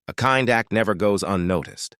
A kind act never goes unnoticed.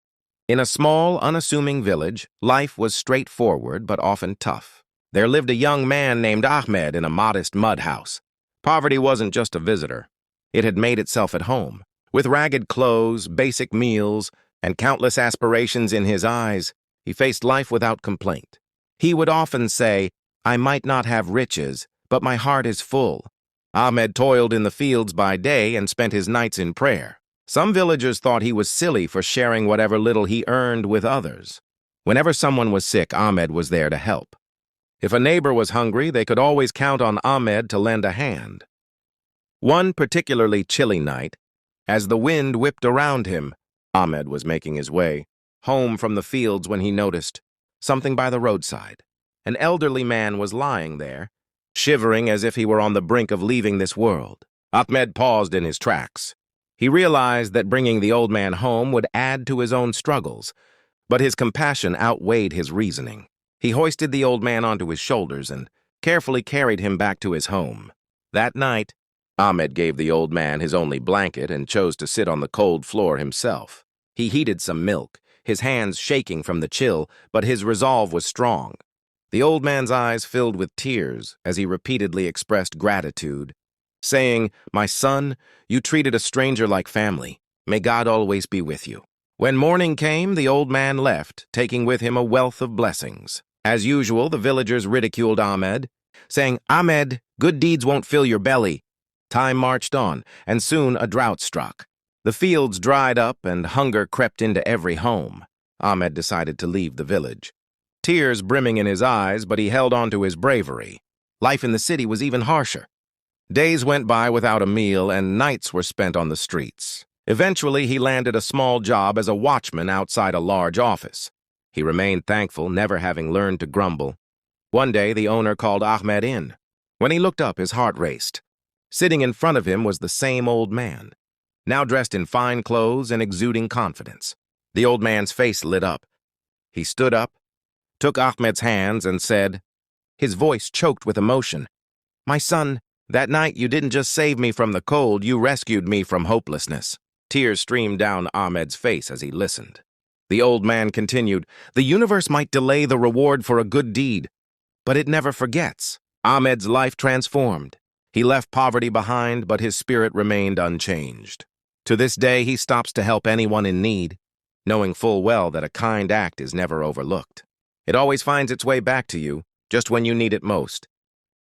In a small, unassuming village, life was straightforward but often tough. There lived a young man named Ahmed in a modest mud house. Poverty wasn't just a visitor. It had made itself at home. With ragged clothes, basic meals, and countless aspirations in his eyes, he faced life without complaint. He would often say, "I might not have riches, but my heart is full." Ahmed toiled in the fields by day and spent his nights in prayer. Some villagers thought he was silly for sharing whatever little he earned with others. Whenever someone was sick, Ahmed was there to help. If a neighbor was hungry, they could always count on Ahmed to lend a hand. One particularly chilly night, as the wind whipped around him, Ahmed was making his way home from the fields when he noticed something by the roadside. An elderly man was lying there, shivering as if he were on the brink of leaving this world. Ahmed paused in his tracks. He realized that bringing the old man home would add to his own struggles, but his compassion outweighed his reasoning. He hoisted the old man onto his shoulders and carefully carried him back to his home. That night, Ahmed gave the old man his only blanket and chose to sit on the cold floor himself. He heated some milk, his hands shaking from the chill, but his resolve was strong. The old man's eyes filled with tears as he repeatedly expressed gratitude, saying, "My son, you treated a stranger like family. May God always be with you." When morning came, the old man left, taking with him a wealth of blessings. As usual, the villagers ridiculed Ahmed, saying, "Ahmed, good deeds won't fill your belly." Time marched on, and soon a drought struck. The fields dried up and hunger crept into every home. Ahmed decided to leave the village. Tears brimming in his eyes, but he held on to his bravery. Life in the city was even harsher. Days went by without a meal, and nights were spent on the streets. Eventually, he landed a small job as a watchman outside a large office. He remained thankful, never having learned to grumble. One day, the owner called Ahmed in. When he looked up, his heart raced. Sitting in front of him was the same old man, now dressed in fine clothes and exuding confidence. The old man's face lit up. He stood up, took Ahmed's hands, and said, his voice choked with emotion, "My son, that night you didn't just save me from the cold, you rescued me from hopelessness." Tears streamed down Ahmed's face as he listened. The old man continued, "The universe might delay the reward for a good deed, but it never forgets." Ahmed's life transformed. He left poverty behind, but his spirit remained unchanged. To this day, he stops to help anyone in need, knowing full well that a kind act is never overlooked. It always finds its way back to you, just when you need it most.